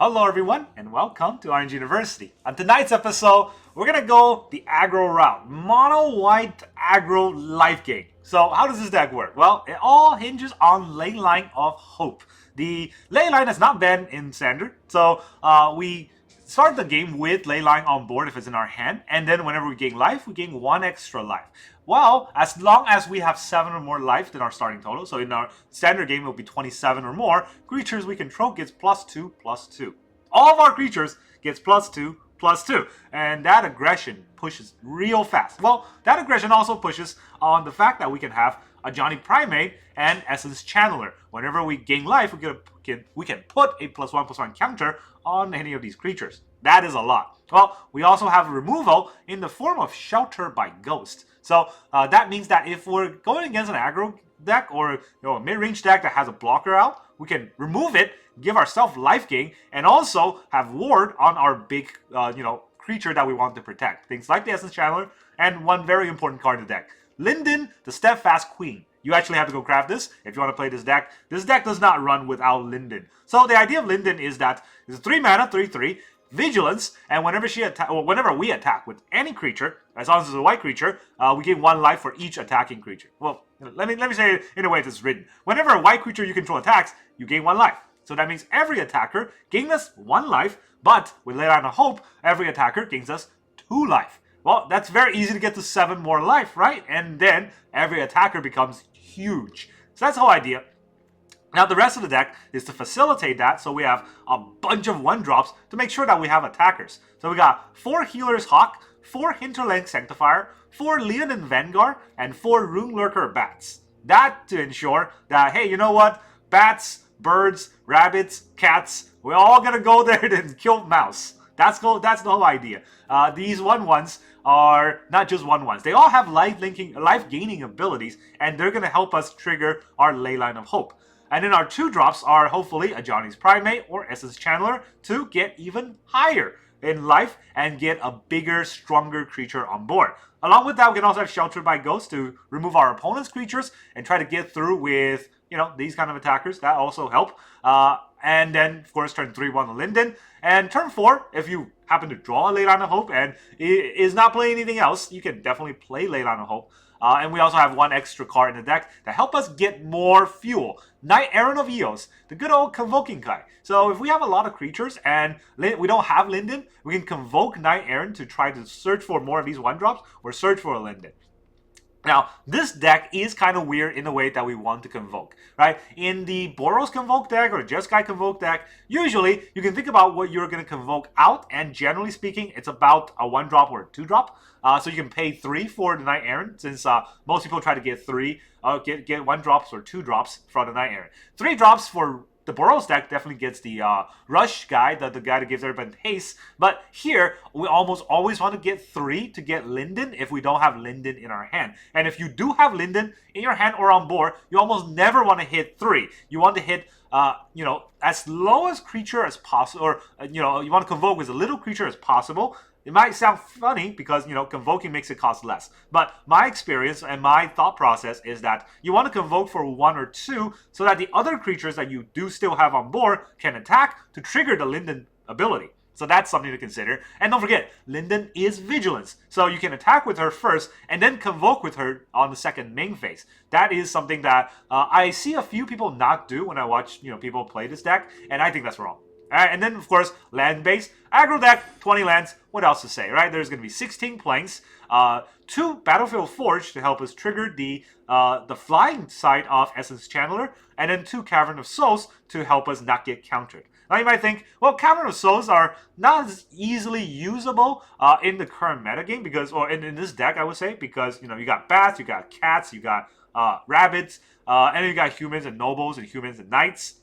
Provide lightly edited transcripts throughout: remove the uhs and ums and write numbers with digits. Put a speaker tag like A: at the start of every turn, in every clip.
A: Hello everyone and welcome to Orange University. On tonight's episode, we're gonna go the aggro route. Mono white aggro Lifegain. So how does this deck work? Well, it all hinges on Leyline of Hope. The Leyline has not been in standard, so we start the game with Leyline on board if it's in our hand, and then whenever we gain life, we gain 1 extra life. Well, as long as we have 7 or more life than our starting total, so in our standard game it will be 27 or more, creatures we control gets +2/+2. All of our creatures gets +2/+2, and that aggression pushes real fast. Well, that aggression also pushes on the fact that we can have Ajani Pridemate and Essence Channeler. Whenever we gain life, we can put a +1/+1 counter on any of these creatures. That is a lot. Well, we also have removal in the form of Shelter by Ghost. So that means that if we're going against an aggro deck or a mid-range deck that has a blocker out, we can remove it, give ourselves life gain, and also have ward on our big creature that we want to protect. Things like the Essence Channeler and one very important card in the deck, Linden, the Steadfast Queen. You actually have to go craft this if you want to play this deck. This deck does not run without Linden. So the idea of Linden is that it's a 3 mana, 3/3, Vigilance, and whenever we attack with any creature, as long as it's a white creature, we gain 1 life for each attacking creature. Well, let me say it in a way it's written. Whenever a white creature you control attacks, you gain 1 life. So that means every attacker gains us 1 life, but with Leyline of Hope, every attacker gains us 2 life. Well, that's very easy to get to 7 more life, right? And then every attacker becomes huge. So that's the whole idea. Now, the rest of the deck is to facilitate that, so we have a bunch of 1-drops to make sure that we have attackers. So we got 4 Healer's Hawk, 4 Hinterland Sanctifier, 4 Leonin Vanguard, and 4 Rune Lurker Bats. That to ensure that, hey, you know what? Bats, birds, rabbits, cats, we're all gonna go there and kill mouse. That's the whole idea. These 1/1s are not just 1/1s. They all have life-gaining abilities, and they're gonna help us trigger our Leyline of Hope. And then our 2-drops are hopefully Ajani's Pridemate or Essence Channeler to get even higher in life and get a bigger, stronger creature on board. Along with that, we can also have Shelter by Ghost to remove our opponent's creatures and try to get through with, these kind of attackers. That also help. And then, of course, turn 3/1 to Linden. And turn 4, if you happen to draw a Leyline of Hope and is not playing anything else, you can definitely play Leyline of Hope. And we also have 1 extra card in the deck that help us get more fuel. Knight-Errant of Eos, the good old convoking guy. So if we have a lot of creatures and we don't have Linden, we can convoke Knight-Errant to try to search for more of these 1-drops or search for a Linden. Now, this deck is kind of weird in the way that we want to convoke, right? In the Boros Convoke deck or Jeskai Convoke deck, usually you can think about what you're going to convoke out, and generally speaking, it's about a 1-drop or a 2-drop. So you can pay 3 for the Knight-Errant, since most people try to get 3, get 1-drops or 2-drops for the Knight-Errant. 3 drops for the Boros deck definitely gets the Rush guy, the guy that gives everybody haste. But here, we almost always want to get 3 to get Linden if we don't have Linden in our hand. And if you do have Linden in your hand or on board, you almost never want to hit 3. You want to hit, as low as creature as possible, or, you want to convoke as a little creature as possible. It might sound funny because, convoking makes it cost less. But my experience and my thought process is that you want to convoke for 1 or 2 so that the other creatures that you do still have on board can attack to trigger the Linden ability. So that's something to consider. And don't forget, Linden is Vigilance. So you can attack with her first and then convoke with her on the second main phase. That is something that I see a few people not do when I watch people play this deck, and I think that's wrong. Alright, and then, of course, land-based. Aggro deck, 20 lands. What else to say, right? There's going to be 16 planes, 2 Battlefield Forge to help us trigger the flying side of Essence Channeler, and then 2 Cavern of Souls to help us not get countered. Now, you might think, well, Cavern of Souls are not as easily usable in the current metagame, or in this deck, I would say, because, you got bats, you got cats, you got rabbits, and then you got humans and nobles and humans and knights.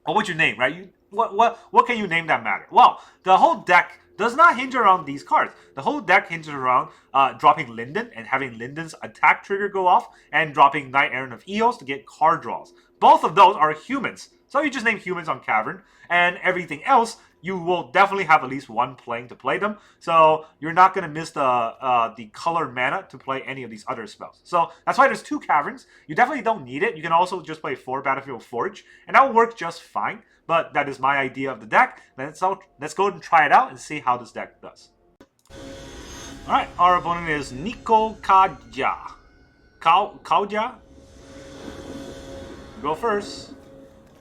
A: What would you name, right? What can you name that matter? Well, the whole deck does not hinge around these cards. The whole deck hinges around dropping Linden and having Linden's attack trigger go off, and dropping Knight-Errant of Eos to get card draws. Both of those are humans. So you just name humans on Cavern, and everything else, you will definitely have at least 1 playing to play them. So you're not going to miss the color mana to play any of these other spells. So that's why there's 2 Caverns. You definitely don't need it. You can also just play 4 Battlefield Forge, and that will work just fine. but that is my idea of the deck. Let's go and try it out and see how this deck does. Alright, our opponent is Nico Kaja. Kauja? Go first.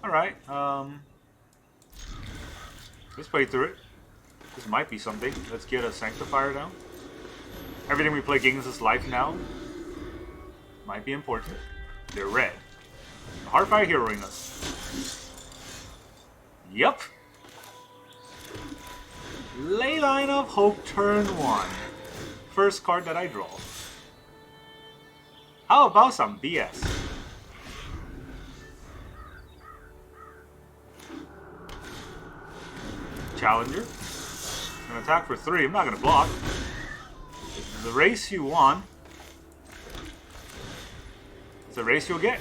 A: Alright, let's play through it. This might be something. Let's get a Sanctifier down. Everything we play gains us life now. Might be important. They're red. Heartfire heroing us. Yep. Leyline of Hope turn 1. First card that I draw. How about some BS? Challenger. Gonna attack for 3. I'm not gonna block. It's the race you want. It's a race you'll get.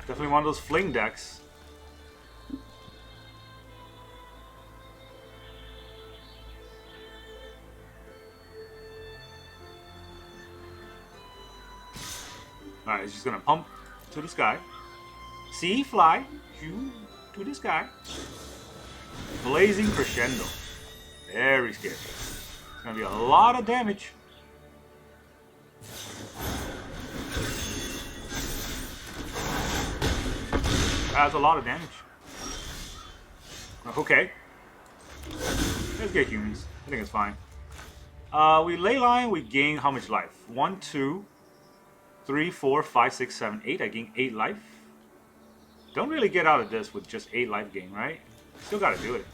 A: Definitely one of those fling decks. Alright, he's just gonna pump to the sky. See, fly, to the sky. Blazing Crescendo. Very scary. It's gonna be a lot of damage. That's a lot of damage. Okay. Let's get humans. I think it's fine. We Leyline, we gain how much life? 1, 2, 3, 4, 5, 6, 7, 8. I gain 8 life. Don't really get out of this with just 8 life gain, right? Still gotta do it.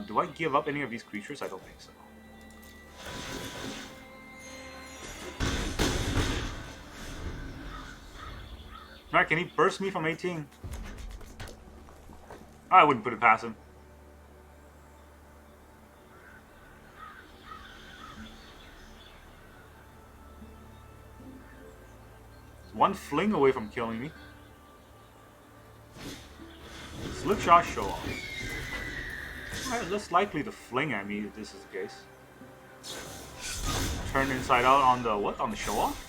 A: Do I give up any of these creatures? I don't think so. Alright, can he burst me from 18? I wouldn't put it past him. It's one fling away from killing me. Slipshot show off. Alright, less likely to fling at me if this is the case. Turn inside out on the what? On the show off?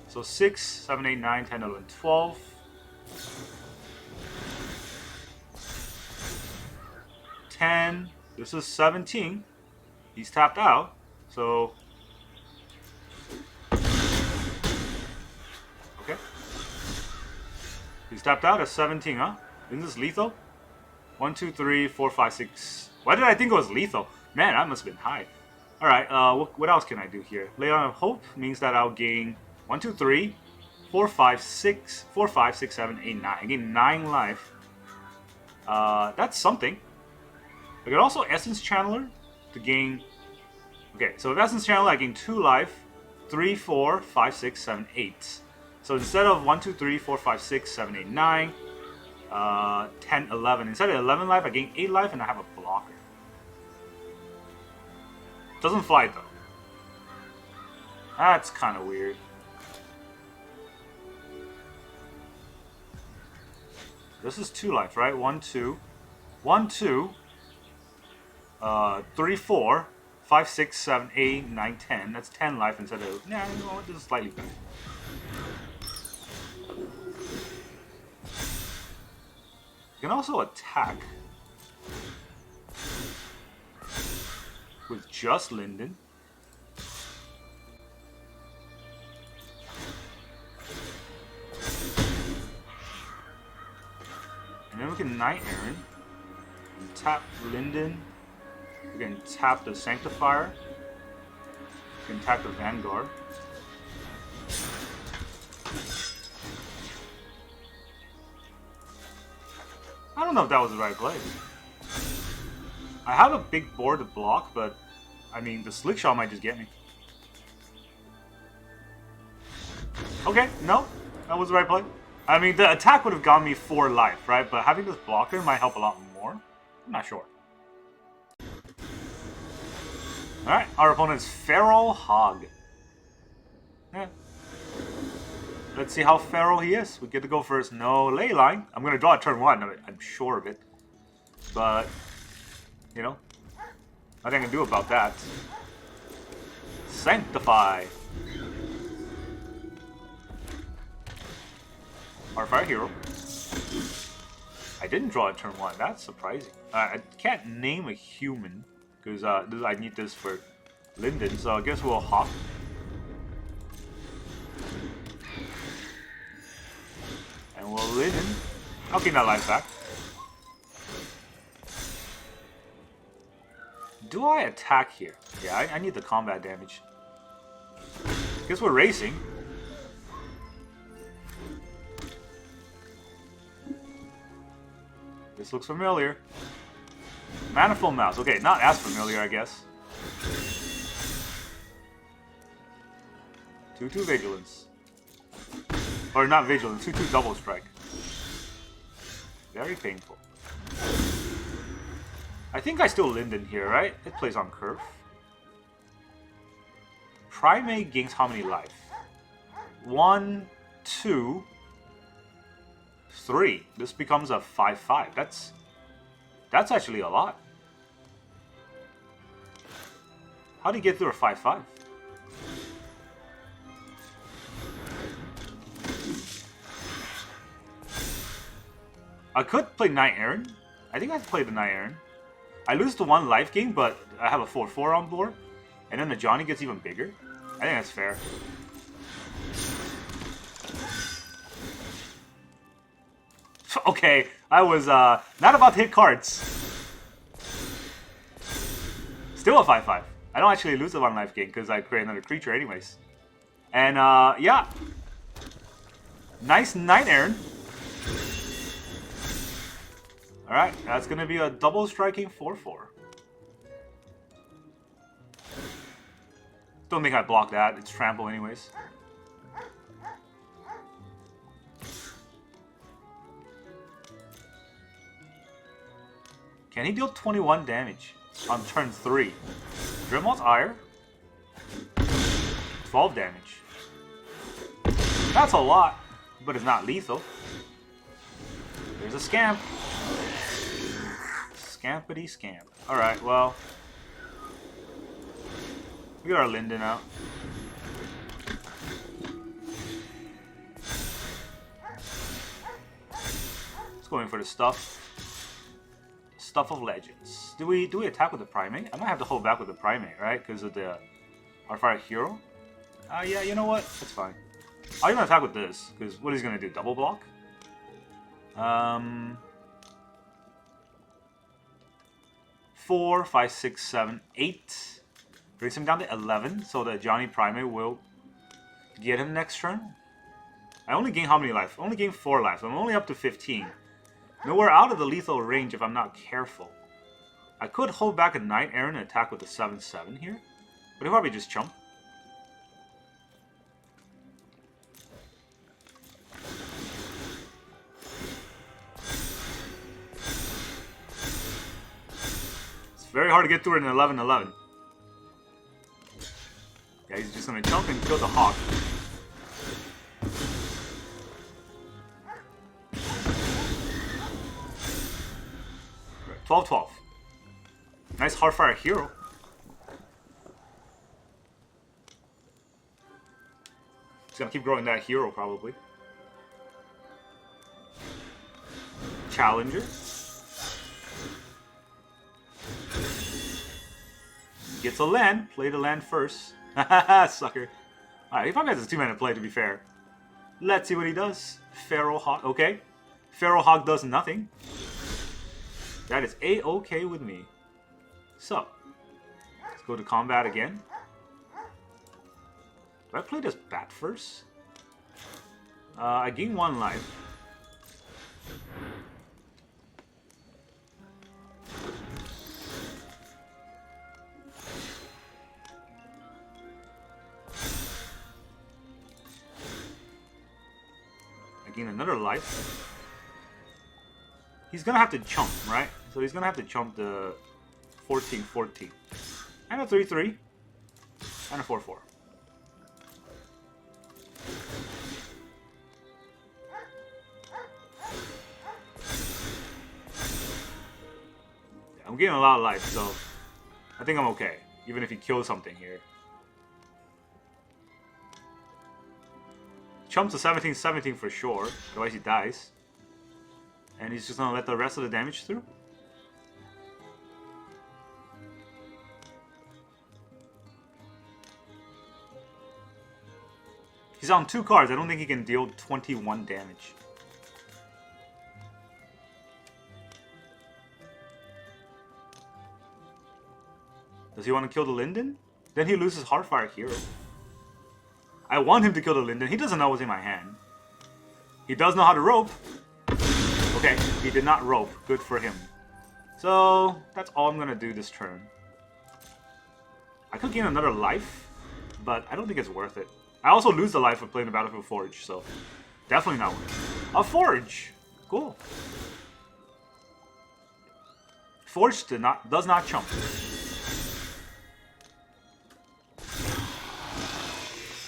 A: So 6, 7, 8, 9, 10, 11, 12. 10. This is 17. He's tapped out. So. Okay. He's tapped out at 17, huh? Isn't this lethal? 1, 2, 3, 4, 5, 6. Why did I think it was lethal? Man, that must have been high. Alright, what else can I do here? Leyline of Hope means that I'll gain 1, 2, 3, 4, 5, 6, 4, 5, 6, 7, 8, 9. I gain 9 life. That's something. I could also Essence Channeler to gain... Okay, so with Essence Channeler I gain 2 life. 3, 4, 5, 6, 7, 8. So instead of 1, 2, 3, 4, 5, 6, 7, 8, 9, 10, 11. Instead of 11 life, I gain 8 life and I have a blocker. Doesn't fly though. That's kind of weird. This is 2 life, right? 1, 2. 1, 2. 3, 4. 5, 6, 7, 8, 9, 10. That's 10 life instead of... Nah, you know what? This is slightly better. You can also attack with just Linden. And then we can Knight-Errant. Tap Linden. We can tap the Sanctifier. We can tap the Vanguard. I don't know if that was the right play. I have a big board to block, but I mean, the Slick Shot might just get me. Okay, no, that was the right play. I mean, the attack would have gotten me 4 life, right? But having this blocker might help a lot more. I'm not sure. Alright, our opponent's Feral Hog. Yeah. Let's see how feral he is. We get to go first. No Leyline. I'm going to draw a turn 1. I'm sure of it. But, you know, nothing I can do about that. Sanctify. Our hero. I didn't draw a turn 1. That's surprising. I can't name a human because I need this for Linden. So I guess we'll hop. And we'll Linden. I'll gain that life back. Do I attack here? Yeah, I need the combat damage. Guess we're racing. This looks familiar. Manifold Mouse. Okay, not as familiar, I guess. 2-2 Vigilance. Or not Vigilance, 2-2 Double Strike. Very painful. I think I still Linden here, right? It plays on curve. Pridemate gains how many life? 1, 2, 3. This becomes a 5-5. That's actually a lot. How do you get through a 5-5? I could play Knight-Errant. I think I'd play the Knight-Errant. I lose to 1 life gain, but I have a 4-4 on board. And then the Ajani gets even bigger. I think that's fair. Okay, I was not about to hit cards. Still a 5-5. I don't actually lose the 1 life gain because I create another creature anyways. And yeah. Nice Knight-Errant. Alright, that's going to be a double striking 4-4. Don't think I block that. It's trample anyways. Can he deal 21 damage on turn 3? Dreadmault's Ire. 12 damage. That's a lot, but it's not lethal. There's a Scamp. Scampity scamp. Alright, well. We got our Linden out. Let's go in for the stuff. Stuff of Legends. Do we attack with the Pridemate? I might have to hold back with the Pridemate, right? Because of the our hero. Yeah, you know what? That's fine. I'll even attack with this, because what he's gonna do? Double block? 4, 5, 6, 7, 8. Brings him down to 11, so the Ajani Pridemate will get him next turn. I only gain how many life? I only gain 4 life, so I'm only up to 15. Nowhere out of the lethal range if I'm not careful. I could hold back a Knight-Errant and attack with the 7-7 here, but he'll probably just chump. Very hard to get through it in 11-11. Yeah, he's just gonna jump and kill the Hawk. 12-12. Nice Heartfire hero. He's gonna keep growing that hero probably. Challenger. Gets a land. Play the land first. Haha, sucker. Alright, he probably has a 2-mana play to be fair. Let's see what he does. Feral Hawk. Okay. Feral Hawk does nothing. That is A-okay with me. So, let's go to combat again. Do I play this bat first? I gain 1 life. Gain another life. He's gonna have to chump, right? So he's gonna have to chump the 14-14. And a 3-3. And a 4-4. I'm getting a lot of life, so I think I'm okay. Even if he kills something here. Chumps to 17-17 for sure, otherwise he dies. And he's just gonna let the rest of the damage through? He's on 2 cards. I don't think he can deal 21 damage. Does he want to kill the Linden? Then he loses Heartfire Hero. I want him to kill the Linden. He doesn't know what's in my hand. He does know how to rope. Okay, he did not rope. Good for him. So, that's all I'm going to do this turn. I could gain another life, but I don't think it's worth it. I also lose the life of playing the Battlefield Forge, so definitely not worth it. A Forge! Cool. Forge does not chump.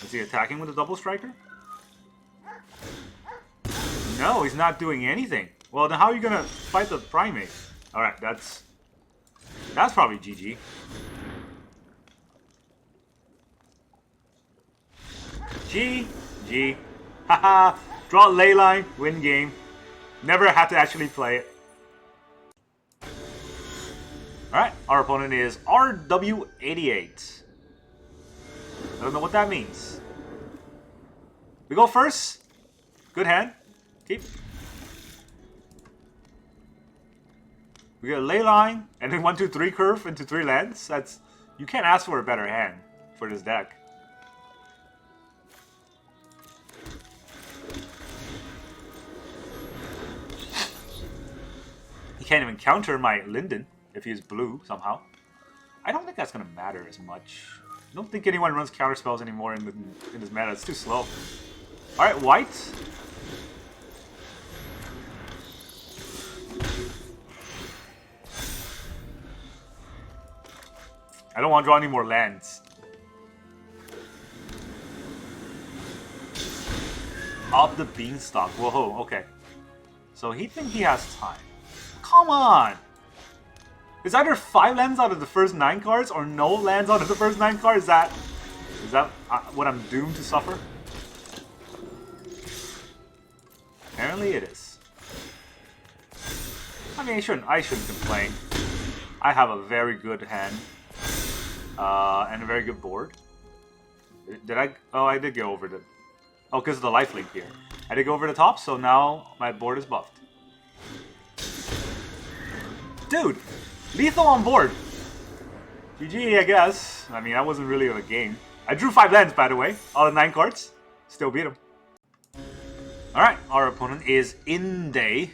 A: Is he attacking with a double striker? No, he's not doing anything. Well, then how are you gonna fight the Pridemate? Alright, that's probably GG. GG. Haha. Draw Leyline, win game. Never had to actually play it. Alright, our opponent is RW88. I don't know what that means. We go first. Good hand. Keep. We get a Leyline, and then 1, 2, 3 curve into 3 lands. That's, you can't ask for a better hand for this deck. He can't even counter my Linden if he's blue somehow. I don't think that's gonna matter as much. I don't think anyone runs counter spells anymore in this meta. It's too slow. All right, white. I don't want to draw any more lands. Up the beanstalk. Whoa, okay. So he thinks he has time. Come on! It's either 5 lands out of the first 9 cards or no lands out of the first 9 cards. Is that what I'm doomed to suffer? Apparently it is. I mean, I shouldn't complain. I have a very good hand. And a very good board. Did I? Oh, I did go over the... Oh, because of the life link here. I did go over the top, so now my board is buffed. Dude! Lethal on board! GG, I guess. I mean, that wasn't really a game. I drew 5 lands, by the way. All the 9 cards. Still beat him. Alright, our opponent is Inde.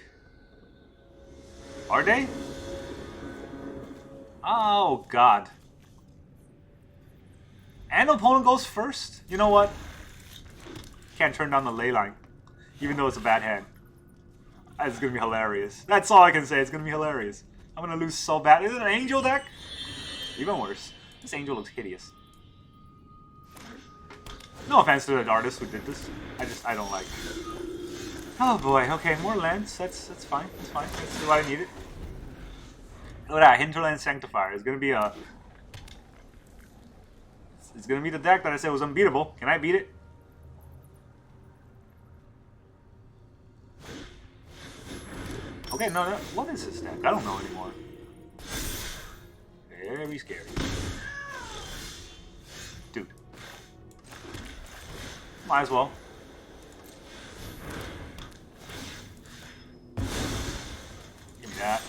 A: Are they? Oh, God. And the opponent goes first? You know what? Can't turn down the Leyline. Even though it's a bad hand. It's gonna be hilarious. That's all I can say. It's gonna be hilarious. I'm gonna lose so bad. Is it an Angel deck? Even worse. This Angel looks hideous. No offense to the artist who did this. I don't like it. Oh boy, okay, more lands. That's fine. That's fine. That's what I needed. Look at that, Hinterland Sanctifier. It's gonna be a... It's gonna be the deck that I said was unbeatable. Can I beat it? Okay, no, what is this deck? I don't know anymore. Very scary. Dude. Might as well. Give me that.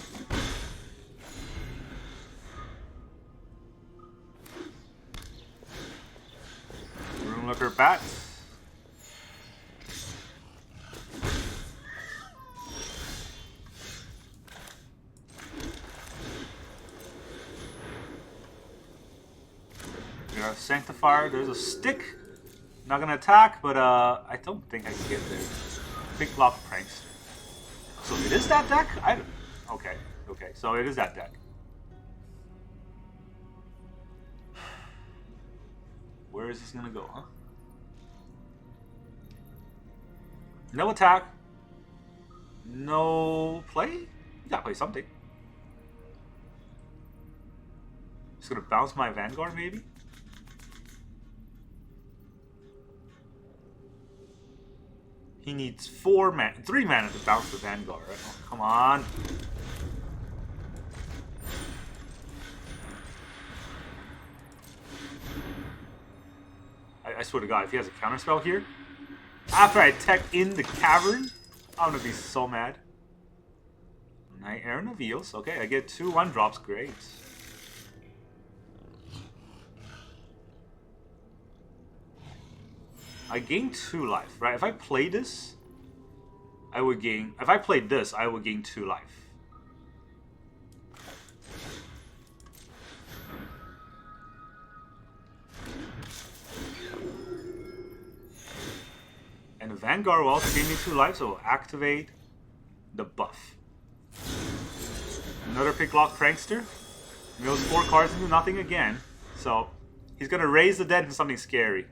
A: Looker bats. We got a Sanctifier. There's a stick. Not gonna attack, but I don't think I can get there. Big block pranks. So it is that deck? Okay. Okay, so it is that deck. Where is this gonna go, huh? No attack. No play? You gotta play something. Just gonna bounce my Vanguard, maybe? He needs 3 mana to bounce the Vanguard, right? Oh, come on. I swear to God, if he has a counterspell here, after I tech in the Cavern, I'm gonna be so mad. Knight-Errant of Eos. Okay, I get 2 1-drops. Great. I gain 2 life, right? If I play this, I would gain... If I played this, I would gain 2 life. And the Vanguard will also gain me 2 life, so we'll activate the buff. Another Picklock Prankster. Mills 4 cards into nothing again. So, he's gonna raise the dead into something scary.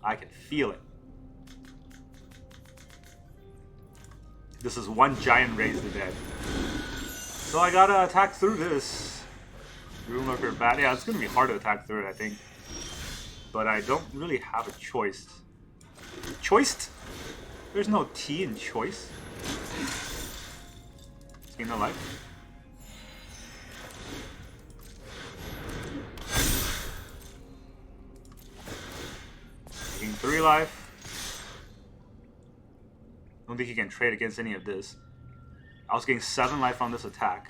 A: I can feel it. This is one giant raise the dead. So I gotta attack through this. Runelurker Bat. Yeah, it's gonna be hard to attack through it, I think. But I don't really have a choice. Choiced? There's no T in choice. Gain no life. Gain 3 life. Don't think he can trade against any of this. I was getting 7 life on this attack.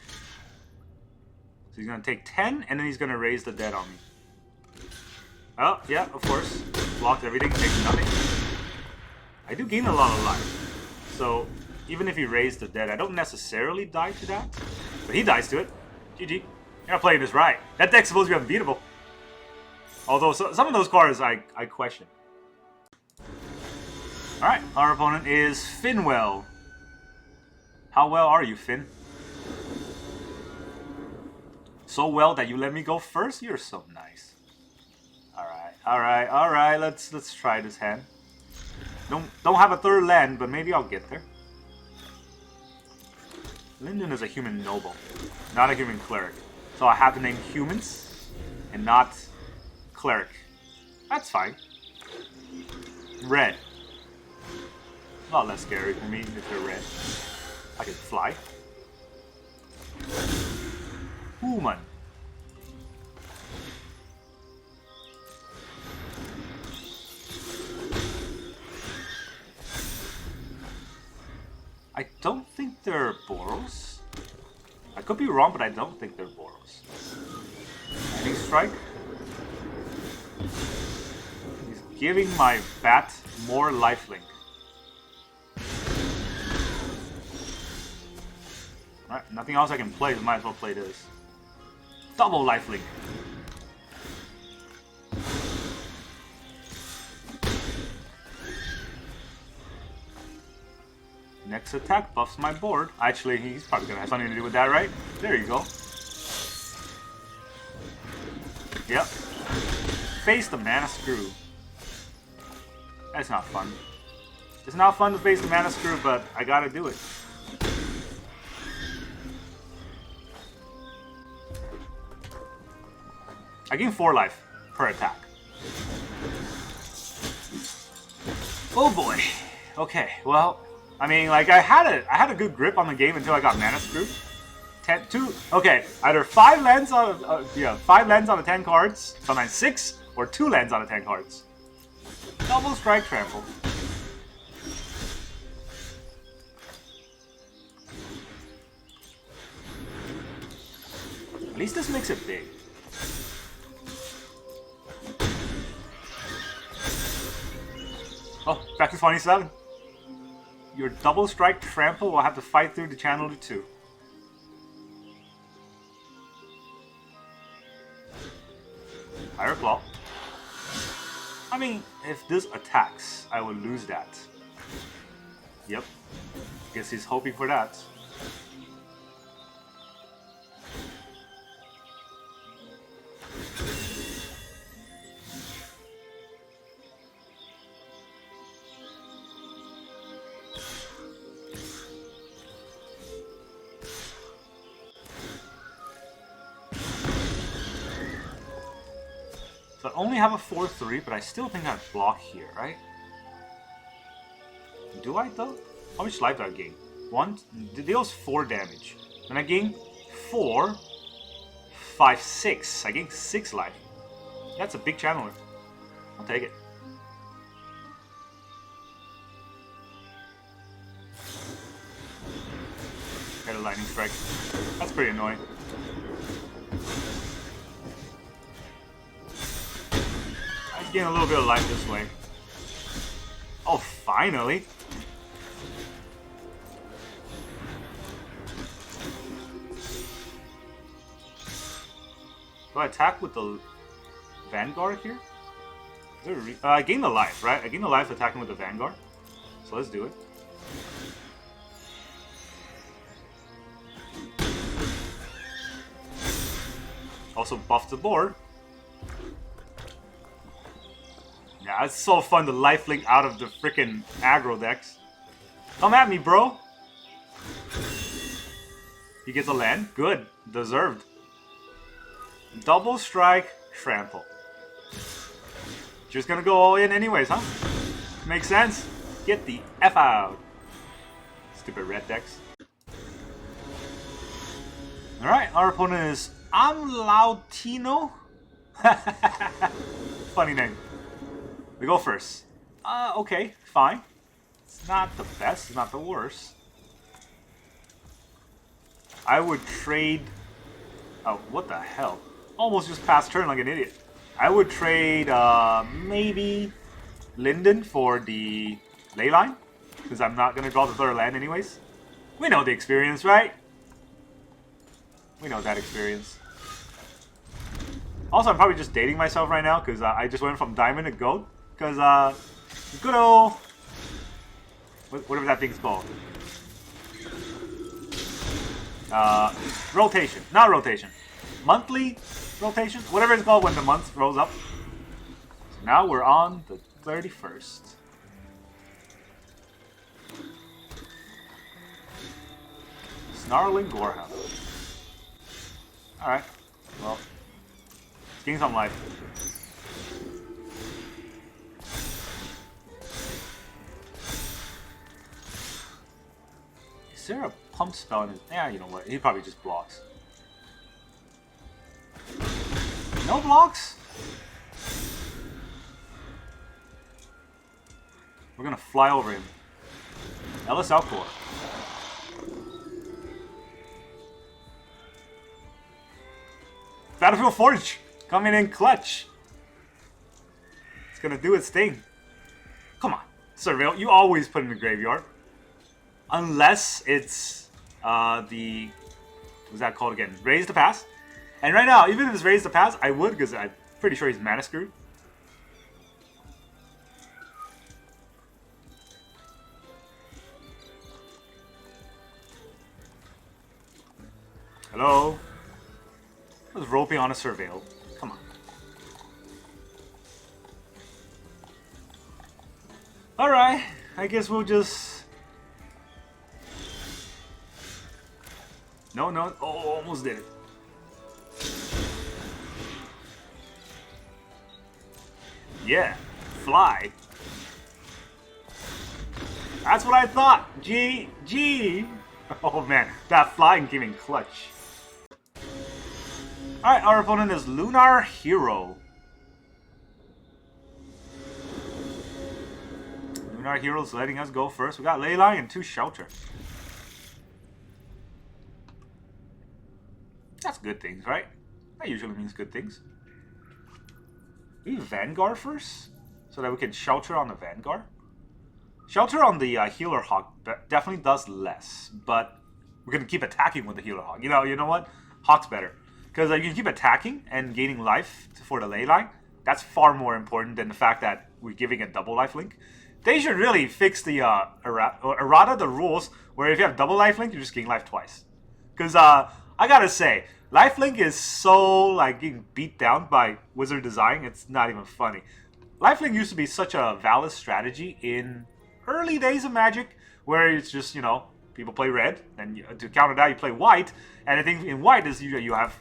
A: So he's gonna take 10 and then he's gonna raise the dead on me. Oh, yeah, of course. Blocked everything, takes nothing. I do gain a lot of life. So even if he raised the dead, I don't necessarily die to that. But he dies to it. GG. You're not playing this right. That deck's supposed to be unbeatable. Although some of those cards I question. Alright, our opponent is Finwell. How well are you, Finn? So well that you let me go first? You're so nice. Alright, let's try this hand. Don't have a 3rd land, but maybe I'll get there. Linden is a human noble, not a human cleric. So I have to name humans and not cleric. That's fine. Red. A lot less scary for me if they're red. I can fly. Human. I don't think they're Boros. I could be wrong, but I don't think they're Boros. Lightning Strike. He's giving my bat more lifelink. Alright, nothing else I can play, so might as well play this. Double lifelink. Next attack buffs my board. Actually, he's probably gonna have something to do with that, right? There you go. Yep. Face the Mana Screw. That's not fun. It's not fun to face the Mana Screw, but I gotta do it. I gain 4 life per attack. Oh boy. Okay, well, I mean, like I had a good grip on the game until I got Mana Screwed. 2. Okay, either 5 lands out of 5 lands out of 10 cards, sometimes 6, or 2 lands out of 10 cards. Double Strike Trample. At least this makes it big. Oh, back to 27. Your Double Strike Trample will have to fight through the channel to 2. Higher Claw. I mean, if this attacks, I will lose that. Yep. Guess he's hoping for that. only have a 4-3, but I still think I block here, right? Do I though? How much life do I gain? It deals 4 damage. And I gain 4, 5, 6. I gain 6 life. That's a big channeler. I'll take it. Got a lightning strike. That's pretty annoying. I gain a little bit of life this way. Oh, finally! Do I attack with the Vanguard here? Is there I gain the life, right? I gain the life attacking with the Vanguard. So let's do it. Also buff the board. Yeah, it's so fun to lifelink out of the freaking aggro decks. Come at me, bro. He gets a land. Good. Deserved. Double strike, trample. Just gonna go all in anyways, huh? Makes sense. Get the F out. Stupid red decks. Alright, our opponent is Amlautino. Funny name. We go first. Okay, fine. It's not the best, it's not the worst. I would trade... Oh, what the hell? Almost just passed turn like an idiot. I would trade, maybe Linden for the Leyline, because I'm not going to draw the third land anyways. We know the experience, right? We know that experience. Also, I'm probably just dating myself right now, because I just went from Diamond to Gold. Because, good old... whatever that thing's called. Rotation. Not rotation. Monthly rotation? Whatever it's called when the month rolls up. So now we're on the 31st. Snarling Gorehound. Alright. Well. Let's gain some life. Is there a pump spell in his... Yeah, you know what? He probably just blocks. No blocks? We're gonna fly over him. Ellis Alcor. Battlefield Forge! Coming in clutch! It's gonna do its thing. Come on. Surveil, you always put in the graveyard. Unless it's the... What's that called again? Raise to Pass. And right now, even if it's Raise to Pass, I would, because I'm pretty sure he's mana screwed. Hello? I was roping on a Surveil. Come on. Alright, I guess we'll just... No, no. Oh, almost did it. Yeah, fly. That's what I thought. GG. Oh man, that flying came in clutch. Alright, our opponent is Lunar Hero. Lunar Hero's letting us go first. We got Leyline and 2 Shelter. That's good things, right? That usually means good things. Maybe Vanguard first? So that we can Shelter on the Vanguard? Shelter on the Healer Hawk definitely does less, but we're going to keep attacking with the Healer Hawk. You know what? Hawk's better. Because you can keep attacking and gaining life for the Leyline. That's far more important than the fact that we're giving a double life link. They should really fix the errata the rules where if you have double life link, you just gain life twice. Because I gotta say, lifelink is so like getting beat down by Wizard Design, it's not even funny. Lifelink used to be such a valid strategy in early days of Magic, where it's just, you know, people play red, and to counter that you play white, and I think in white is you have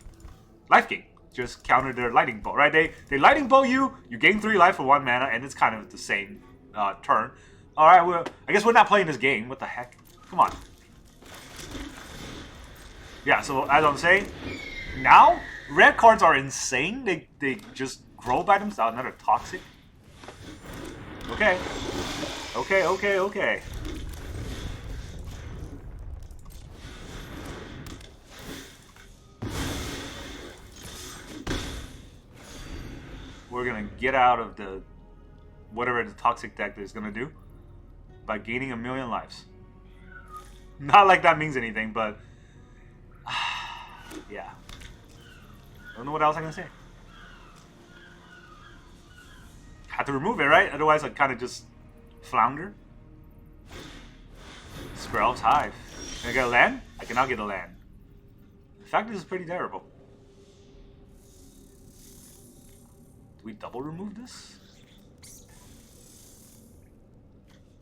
A: life gain. just counter their lightning bolt, right? They lightning bolt you, you gain 3 life for 1 mana, and it's kind of the same turn. Alright, well, I guess we're not playing this game. What the heck? Come on. Yeah, so as I'm saying, now, red cards are insane. They just grow by themselves. Another toxic. Okay. Okay. We're gonna get out of the whatever the toxic deck is gonna do by gaining 1,000,000 lives. Not like that means anything, but yeah. Don't know what else I can say. Had to remove it, right? Otherwise I'd kind of just flounder. Skrelv's Hive. Can I get a land? I cannot get a land. In fact, this is pretty terrible. Do we double remove this?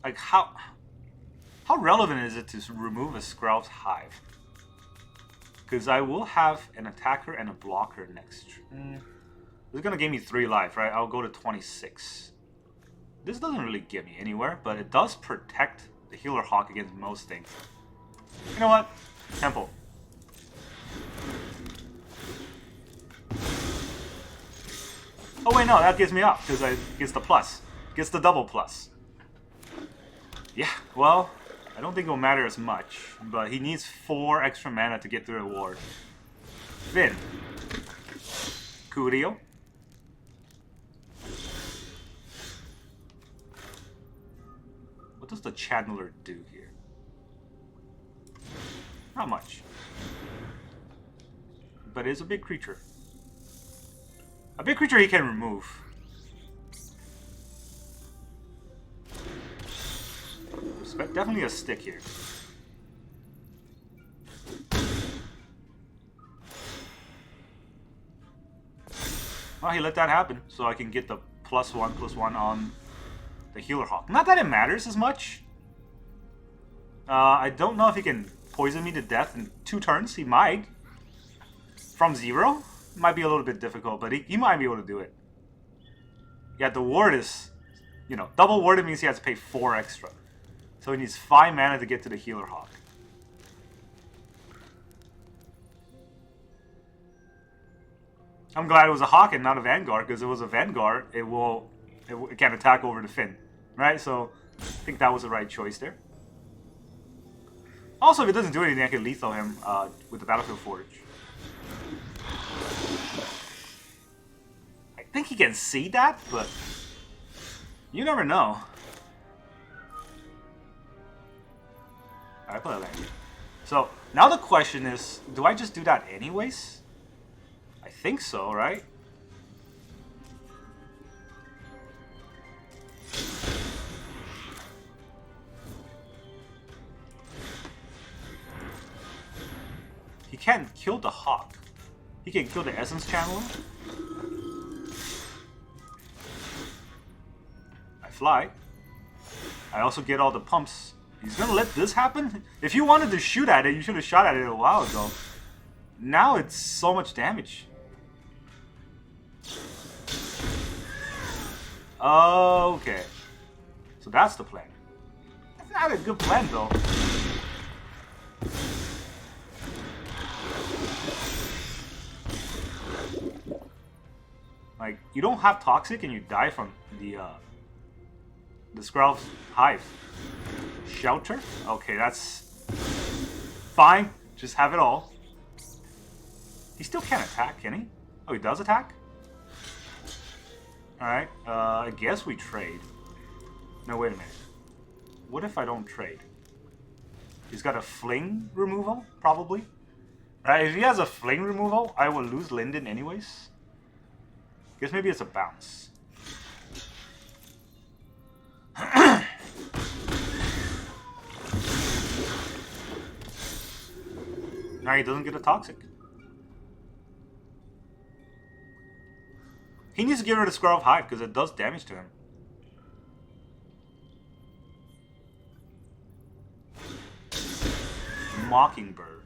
A: Like, how relevant is it to remove a Skrelv's Hive? Because I will have an attacker and a blocker next. This is going to give me 3 life, right? I'll go to 26. This doesn't really get me anywhere, but it does protect the Healer Hawk against most things. You know what? Temple. Oh wait, no, that gives me up, because it gets the plus. It gets the double plus. Yeah, well, I don't think it'll matter as much, but he needs 4 extra mana to get through the ward. Finn. Curio. What does the Channeler do here? Not much. But it's a big creature. A big creature he can remove. Definitely a stick here. Well, he let that happen, so I can get the +1/+1 on the Healer Hawk. Not that it matters as much. I don't know if he can poison me to death in 2 turns. He might. From 0? Might be a little bit difficult, but he might be able to do it. Yeah, the ward is, you know, double warded means he has to pay 4 extra. So he needs 5 mana to get to the Healer Hawk. I'm glad it was a Hawk and not a Vanguard, because if it was a Vanguard, it can attack over the Finn, right? So I think that was the right choice there. Also, if it doesn't do anything, I can lethal him with the Battlefield Forge. I think he can see that, but you never know. I play a land. So now the question is, do I just do that anyways? I think so, right? He can't kill the Hawk. He can kill the Essence Channeler. I fly. I also get all the pumps. He's gonna let this happen? If you wanted to shoot at it, you should have shot at it a while ago. Now it's so much damage. Okay. So that's the plan. That's not a good plan though. Like, you don't have Toxic and you die from the Skrelv's Hive. Shelter? Okay, that's fine. Just have it all. He still can't attack, can he? Oh, he does attack? Alright, I guess we trade. No, wait a minute. What if I don't trade? He's got a fling removal, probably. Right, if he has a fling removal, I will lose Linden anyways. Guess maybe it's a bounce. Now he doesn't get a Toxic. He needs to get rid of Skrelv Hive because it does damage to him. Mockingbird.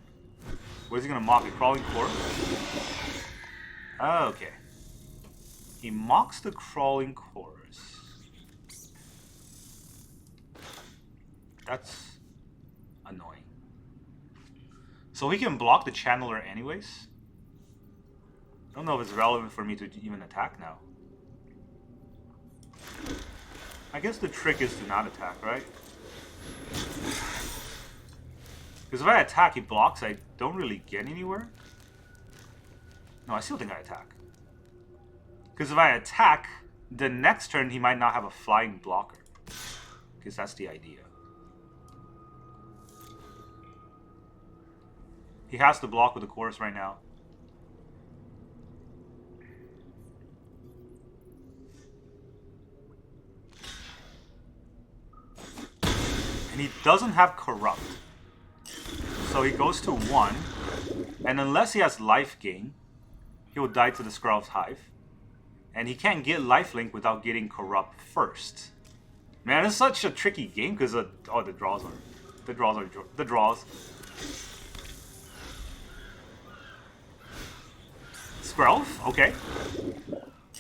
A: What is he gonna mock? A crawling corpse? Okay. He mocks the crawling chorus. That's annoying. So he can block the channeler anyways? I don't know if it's relevant for me to even attack now. I guess the trick is to not attack, right? Because if I attack, he blocks, I don't really get anywhere. No, I still think I attack. Because if I attack, the next turn he might not have a flying blocker. Because that's the idea. He has to block with the chorus right now. And he doesn't have Corrupt. So he goes to 1. And unless he has Lifegain, he will die to the Skrow's Hive. And he can't get Lifelink without getting Corrupt first. Man, it's such a tricky game because the draws. Skrelv, okay.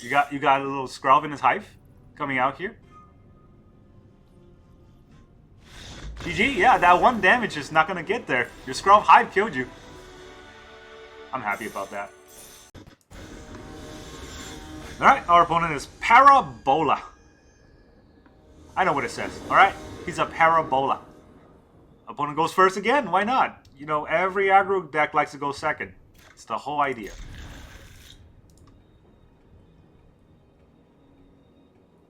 A: You got a little Skrelv in his hive coming out here. GG, yeah, that 1 damage is not gonna get there. Your Skrelv hive killed you. I'm happy about that. Alright, our opponent is Parabola. I know what it says, alright? He's a Parabola. Opponent goes first again, why not? You know, every aggro deck likes to go second. It's the whole idea.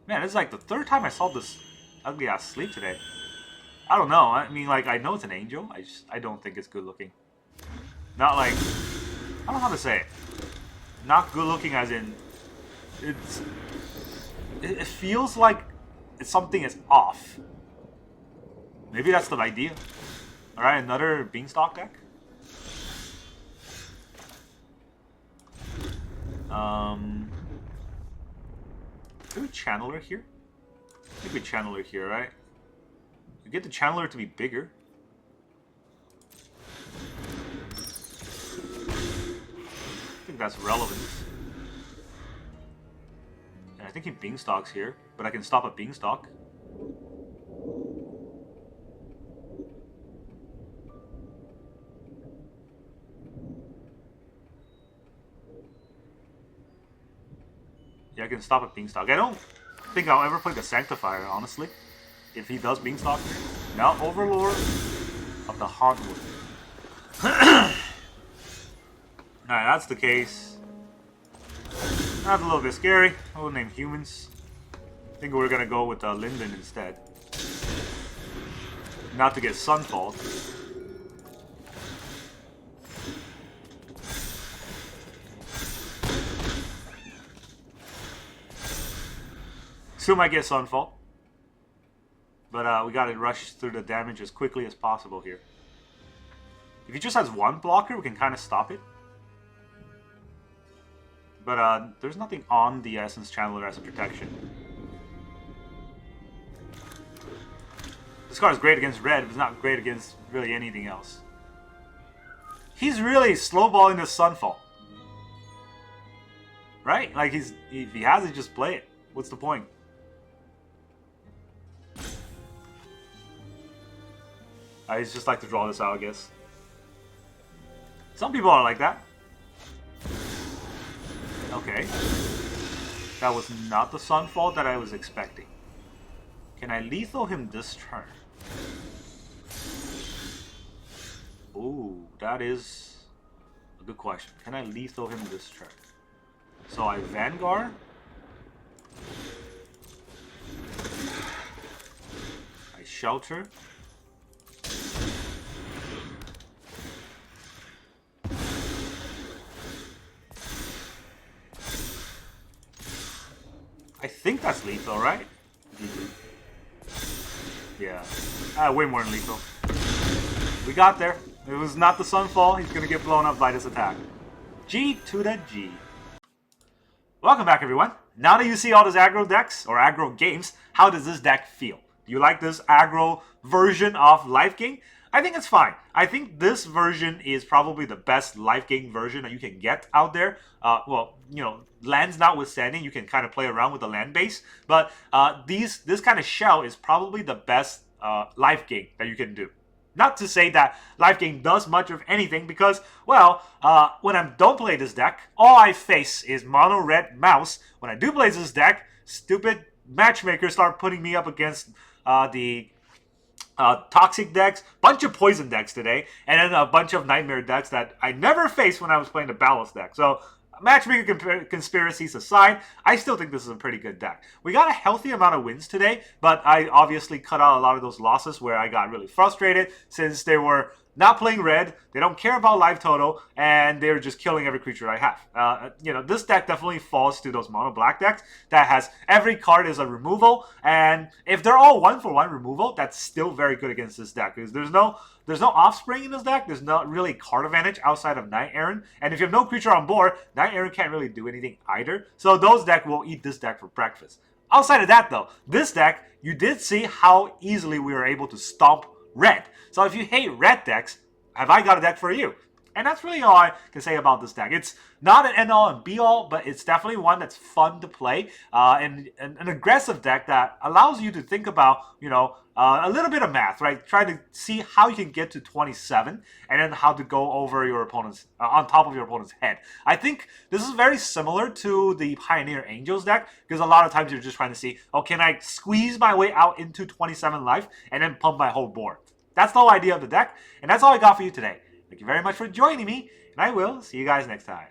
A: Man, this is like the 3rd time I saw this ugly ass sleep today. I don't know, I mean, like, I know it's an angel, I don't think it's good looking. Not like, I don't know how to say it. Not good looking as in, it feels like something is off. Maybe that's the idea. Alright, another Beanstalk deck. Do we Channeler here? I think we Channeler here, right? We get the Channeler to be bigger. I think that's relevant. And I think he Beanstalks here, but I can stop a Beanstalk. Yeah, I can stop a Beanstalk. I don't think I'll ever play the Sanctifier, honestly. If he does Beanstalk. Now, Overlord of the Hauntwood. Alright, that's the case. That's a little bit scary. I will name humans. I think we're gonna go with Linden instead. Not to get Sunfall. Still might get Sunfall. But we gotta rush through the damage as quickly as possible here. If he just has 1 blocker, we can kind of stop it. But there's nothing on the Essence Channeler as a protection. This card is great against red, but it's not great against really anything else. He's really slowballing this Sunfall. Right? Like, if he has it, just play it. What's the point? I just like to draw this out, I guess. Some people are like that. Okay. That was not the Sunfall that I was expecting. Can I lethal him this turn? Ooh, that is a good question. Can I lethal him this turn? So I Vanguard. I Shelter. I think that's lethal, right? Yeah. Way more than lethal. We got there. It was not the Sunfall. He's gonna get blown up by this attack. G to the G. Welcome back, everyone. Now that you see all these aggro decks, or aggro games, how does this deck feel? Do you like this aggro version of Lifegain? I think it's fine. I think this version is probably the best Lifegain version that you can get out there. Well, you know, lands notwithstanding, you can kind of play around with the land base. But this kind of shell is probably the best Lifegain that you can do. Not to say that Lifegain does much of anything because, well, when I don't play this deck, all I face is mono red mouse. When I do play this deck, stupid matchmakers start putting me up against the toxic decks, bunch of poison decks today, and then a bunch of nightmare decks that I never faced when I was playing the balance deck. So matchmaker conspiracies aside, I still think this is a pretty good deck. We got a healthy amount of wins today, but I obviously cut out a lot of those losses where I got really frustrated since they were not playing red, they don't care about life total, and they're just killing every creature I have. You know, this deck definitely falls to those mono black decks that has every card is a removal, and if they're all 1-for-1 removal, that's still very good against this deck because there's no offspring in this deck. There's not really card advantage outside of Knight-Errant, and if you have no creature on board, Knight-Errant can't really do anything either. So those decks will eat this deck for breakfast. Outside of that, though, this deck, you did see how easily we were able to stomp red. So if you hate red decks, have I got a deck for you? And that's really all I can say about this deck. It's not an end-all and be-all, but it's definitely one that's fun to play. And an aggressive deck that allows you to think about, you know, a little bit of math, right? Try to see how you can get to 27 and then how to go over your opponent's, on top of your opponent's head. I think this is very similar to the Pioneer Angels deck because a lot of times you're just trying to see, oh, can I squeeze my way out into 27 life and then pump my whole board? That's the whole idea of the deck, and that's all I got for you today. Thank you very much for joining me, and I will see you guys next time.